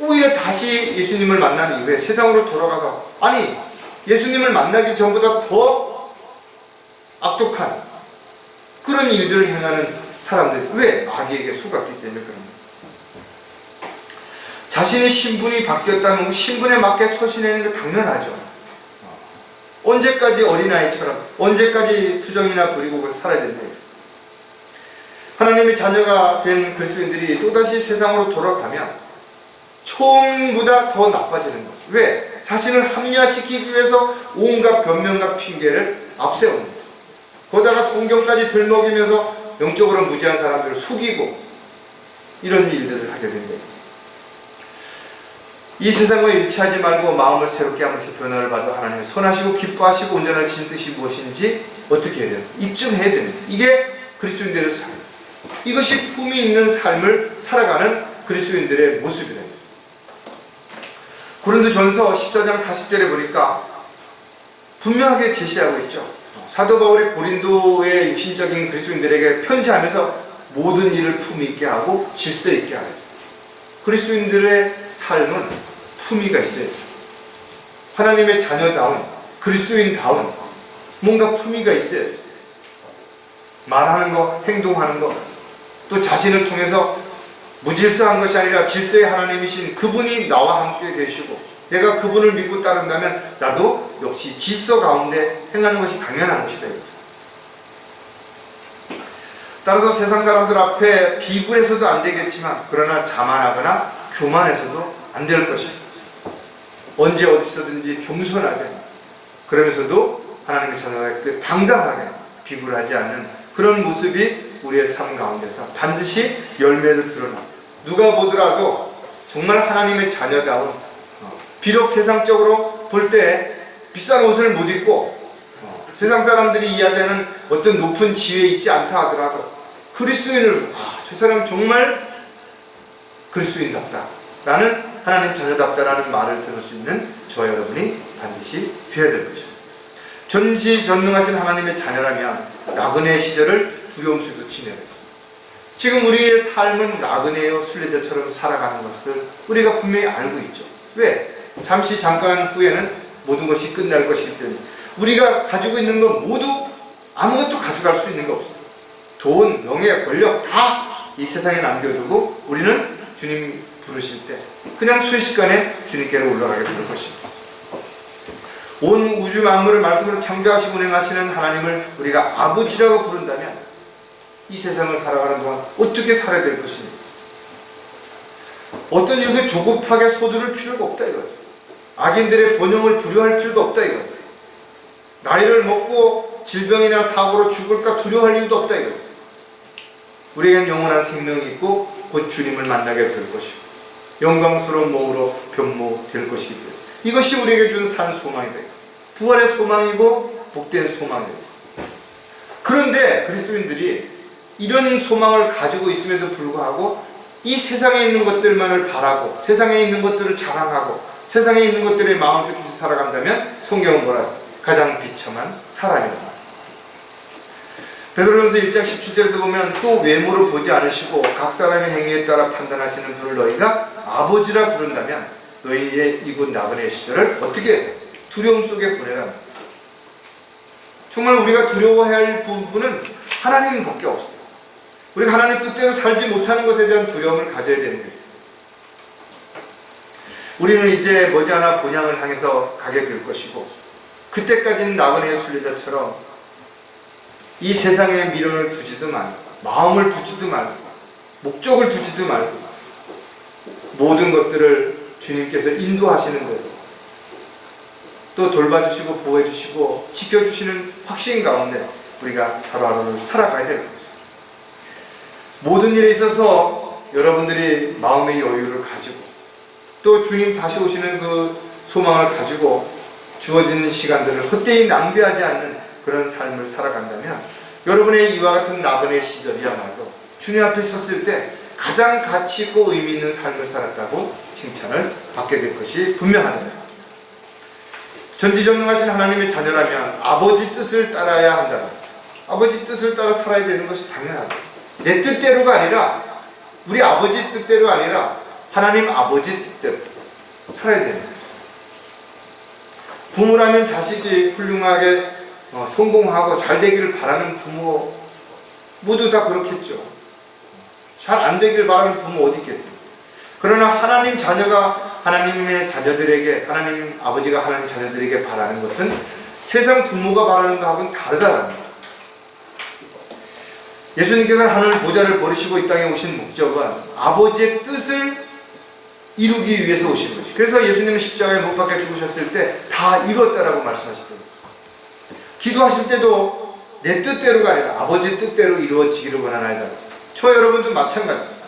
A: 오히려 다시 예수님을 만난 이후에 세상으로 돌아가서 아니 예수님을 만나기 전보다 더 악독한 그런 일들을 행하는 사람들, 왜? 마귀에게 속았기 때문에 그런 거예요. 자신의 신분이 바뀌었다면 그 신분에 맞게 처신하는 게 당연하죠. 언제까지 어린아이처럼 언제까지 투정이나 부리고 살아야 된다. 하나님의 자녀가 된 그리스도인들이 또다시 세상으로 돌아가면 처음보다 더 나빠지는 거죠. 왜? 자신을 합리화시키기 위해서 온갖 변명과 핑계를 앞세우는 거죠. 거기다가 성경까지 들먹이면서 영적으로 무지한 사람들을 속이고 이런 일들을 하게 된다. 이 세상과 일치하지 말고 마음을 새롭게 하면서 변화를 받아 하나님의 선하시고 기뻐하시고 온전하신 뜻이 무엇인지 어떻게 해야 되는? 입증해야 되는. 이게 그리스도인들의 삶. 이것이 품이 있는 삶을 살아가는 그리스도인들의 모습이래요. 고린도전서 14장 40절에 보니까 분명하게 제시하고 있죠. 사도 바울이 고린도의 육신적인 그리스도인들에게 편지하면서 모든 일을 품위 있게 하고 질서 있게 하죠. 그리스도인들의 삶은 품위가 있어요. 하나님의 자녀다운, 그리스도인다운 뭔가 품위가 있어요. 말하는 거, 행동하는 거, 또 자신을 통해서 무질서한 것이 아니라 질서의 하나님이신 그분이 나와 함께 계시고 내가 그분을 믿고 따른다면 나도 역시 질서 가운데 행하는 것이 당연한 것이다. 따라서 세상 사람들 앞에 비굴해서도 안 되겠지만 그러나 자만하거나 교만해서도 안 될 것입니다. 언제 어디서든지 겸손하게 그러면서도 하나님의 자녀답게 당당하게 비굴하지 않는 그런 모습이 우리의 삶 가운데서 반드시 열매를 드러났어요. 누가 보더라도 정말 하나님의 자녀다운, 비록 세상적으로 볼 때 비싼 옷을 못 입고 세상 사람들이 이야기하는 어떤 높은 지위에 있지 않다 하더라도 그리스도인을 저 사람 정말 그리스도인답다 라는 하나님 자녀답다라는 말을 들을 수 있는 저와 여러분이 반드시 되어야 될 것입니다. 전지전능하신 하나님의 자녀라면 나그네의 시절을 두려움 속에서 지내야 됩니다. 지금 우리의 삶은 나그네요 순례자처럼 살아가는 것을 우리가 분명히 알고 있죠. 왜? 잠깐 후에는 모든 것이 끝날 것이기 때문에 우리가 가지고 있는 건 모두 아무것도 가져갈 수 있는 게 없어요. 돈, 명예, 권력 다 이 세상에 남겨두고 우리는 주님 부르실 때 그냥 순식간에 주님께로 올라가게 될 것입니다. 온 우주 만물을 말씀으로 창조하시고 운행하시는 하나님을 우리가 아버지라고 부른다면 이 세상을 살아가는 동안 어떻게 살아야 될 것입니까? 어떤 일도 조급하게 서두를 필요가 없다 이거죠. 악인들의 번영을 두려워할 필요도 없다 이거죠. 나이를 먹고 질병이나 사고로 죽을까 두려워할 이유도 없다 이거죠. 우리에겐 영원한 생명이 있고 곧 주님을 만나게 될 것이고 영광스러운 몸으로 변모될 것이기 때문에 이것이 우리에게 준 산 소망이다. 부활의 소망이고 복된 소망이다. 그런데 그리스도인들이 이런 소망을 가지고 있음에도 불구하고 이 세상에 있는 것들만을 바라고 세상에 있는 것들을 자랑하고 세상에 있는 것들에 마음 뺏기면서 살아간다면 성경은 뭐라 했어요? 가장 비참한 사람이다. 베드로전서 1장 17절에도 보면 또 외모로 보지 않으시고 각 사람의 행위에 따라 판단하시는 분을 너희가 아버지라 부른다면 너희의 이곳 나그네 시절을 어떻게 두려움 속에 보내라. 정말 우리가 두려워해야 할 부분은 하나님밖에 없어요. 우리가 하나님 뜻대로 살지 못하는 것에 대한 두려움을 가져야 되는 것입니다. 우리는 이제 머지않아 본향을 향해서 가게 될 것이고 그때까지는 나그네의 순례자처럼 이 세상에 미련을 두지도 말고 마음을 두지도 말고 목적을 두지도 말고 모든 것들을 주님께서 인도하시는 거예요. 또 돌봐주시고 보호해주시고 지켜주시는 확신 가운데 우리가 하루하루를 살아가야 되는 거죠. 모든 일에 있어서 여러분들이 마음의 여유를 가지고 또 주님 다시 오시는 그 소망을 가지고 주어지는 시간들을 헛되이 낭비하지 않는 그런 삶을 살아간다면 여러분의 이와 같은 나그네 시절이야말로 주님 앞에 섰을 때 가장 가치 있고 의미 있는 삶을 살았다고 칭찬을 받게 될 것이 분명합니다. 전지전능하신 하나님의 자녀라면 아버지 뜻을 따라야 한다. 아버지 뜻을 따라 살아야 되는 것이 당연하다. 내 뜻대로가 아니라 우리 아버지 뜻대로 아니라 하나님 아버지 뜻대로 살아야 되는 거죠. 부모라면 자식이 훌륭하게 성공하고 잘 되기를 바라는 부모 모두 다 그렇겠죠. 잘 안 되길 바라는 부모 어디 있겠습니까? 그러나 하나님 자녀가 하나님의 자녀들에게 하나님 아버지가 하나님 자녀들에게 바라는 것은 세상 부모가 바라는 것하고는 다르다는 겁니다. 예수님께서는 하늘 보좌를 버리시고 이 땅에 오신 목적은 아버지의 뜻을 이루기 위해서 오신 것이죠. 그래서 예수님은 십자가에 못 박혀 죽으셨을 때 다 이루었다라고 말씀하시더라고요. 기도하실 때도 내 뜻대로가 아니라 아버지 뜻대로 이루어지기를 원하나이다. 저 여러분도 마찬가지입니다.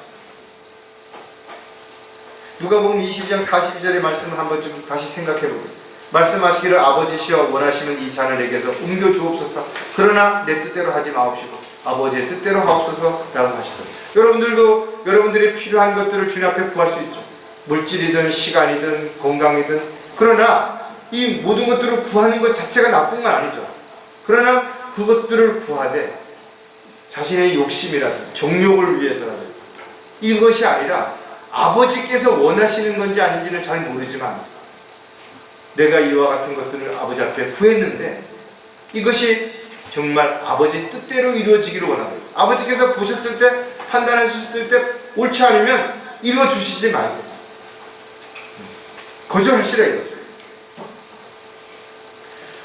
A: 누가복음 22장 42절의 말씀을 한번 좀 다시 생각해 보고, 말씀하시기를 아버지시여 원하시면 이 잔을 내게서 옮겨 주옵소서. 그러나 내 뜻대로 하지 마옵시고 아버지의 뜻대로 하옵소서 라고 하시더라고요. 여러분들도 여러분들이 필요한 것들을 주님 앞에 구할 수 있죠. 물질이든 시간이든 건강이든. 그러나 이 모든 것들을 구하는 것 자체가 나쁜 건 아니죠. 그러나 그것들을 구하되 자신의 욕심이라든지 정욕을 위해서라든지 이것이 아니라 아버지께서 원하시는 건지 아닌지는 잘 모르지만 내가 이와 같은 것들을 아버지 앞에 구했는데 이것이 정말 아버지 뜻대로 이루어지기를 원합니다. 아버지께서 보셨을 때, 판단하셨을 때 옳지 않으면 이루어 주시지 말고 거절하시라 이거죠.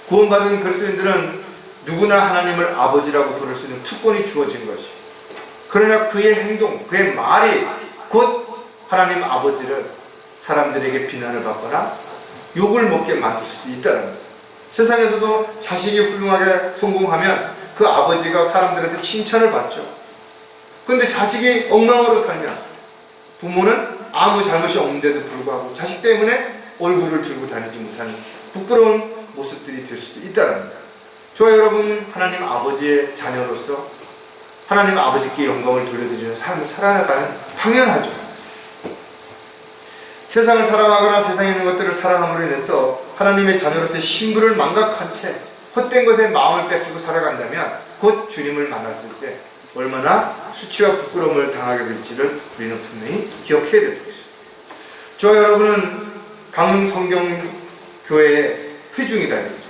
A: 구원받은 그리스도인들은 누구나 하나님을 아버지라고 부를 수 있는 특권이 주어진 것이, 그러나 그의 행동, 그의 말이 곧 하나님 아버지를 사람들에게 비난을 받거나 욕을 먹게 만들 수도 있다는 거예요. 세상에서도 자식이 훌륭하게 성공하면 그 아버지가 사람들한테 칭찬을 받죠. 그런데 자식이 엉망으로 살면 부모는 아무 잘못이 없는데도 불구하고 자식 때문에 얼굴을 들고 다니지 못하는 부끄러운 모습들이 될 수도 있다는 겁니다. 저와 여러분, 하나님 아버지의 자녀로서 하나님 아버지께 영광을 돌려드리는 삶을 살아가는, 당연하죠. 세상을 사랑하거나 세상에 있는 것들을 사랑함으로 인해서 하나님의 자녀로서의 신분을 망각한 채 헛된 것에 마음을 뺏기고 살아간다면 곧 주님을 만났을 때 얼마나 수치와 부끄러움을 당하게 될지를 우리는 분명히 기억해야 될 것이죠. 저와 여러분은 강릉성경교회의 회중이다 이거죠.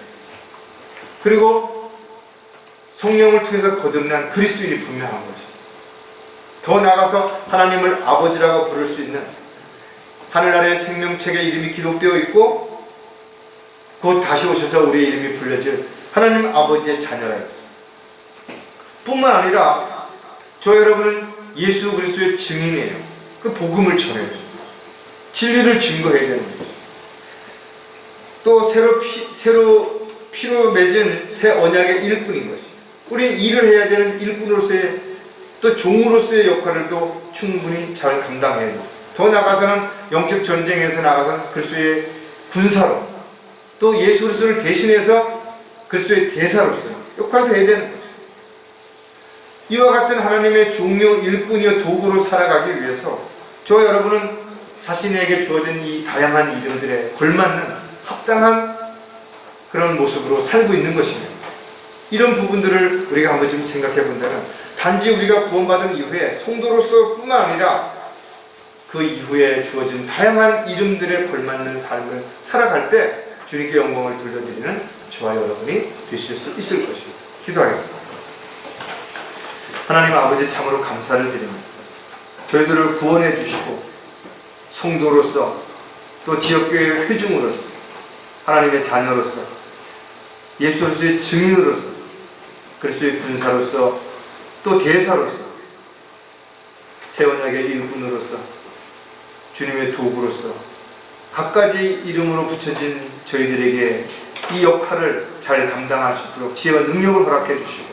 A: 그리고 성령을 통해서 거듭난 그리스도인이 분명한 것이죠. 더 나아가서 하나님을 아버지라고 부를 수 있는 하늘나라의 생명책에 이름이 기록되어 있고 곧 다시 오셔서 우리의 이름이 불려질 하나님 아버지의 자녀라 이거죠. 뿐만 아니라 저 여러분은 예수 그리스도의 증인이에요. 그 복음을 전해야 됩니다. 진리를 증거해야 되는 거죠. 또 새로 피로 맺은 새 언약의 일꾼인 것이, 우리는 일을 해야 되는 일꾼으로서의 또 종으로서의 역할을 또 충분히 잘 감당해야 됩니다. 더 나아가서는 영적 전쟁에서 나가서 그리스도의 군사로, 또 예수 그리스도를 대신해서 그리스도의 대사로서 역할도 해야 되는 거죠. 이와 같은 하나님의 종료 일꾼이여 도구로 살아가기 위해서 저와 여러분은 자신에게 주어진 이 다양한 이름들에 걸맞는 합당한 그런 모습으로 살고 있는 것이며, 이런 부분들을 우리가 한번 좀 생각해 본다면 단지 우리가 구원받은 이후에 성도로서 뿐만 아니라 그 이후에 주어진 다양한 이름들에 걸맞는 삶을 살아갈 때 주님께 영광을 돌려드리는 저와 여러분이 되실 수 있을 것입니다. 기도하겠습니다. 하나님 아버지, 참으로 감사를 드립니다. 저희들을 구원해 주시고 성도로서 또 지역교회 회중으로서 하나님의 자녀로서 예수 그리스도의 증인으로서 그리스도의 군사로서 또 대사로서 새 언약의 일꾼으로서 주님의 도구로서 갖가지 이름으로 붙여진 저희들에게 이 역할을 잘 감당할 수 있도록 지혜와 능력을 허락해 주시고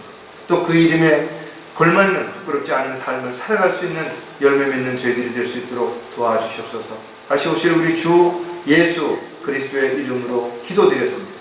A: 또 그 이름에 걸맞는 부끄럽지 않은 삶을 살아갈 수 있는 열매 맺는 저희들이 될 수 있도록 도와주시옵소서. 다시 오실 우리 주 예수 그리스도의 이름으로 기도드렸습니다.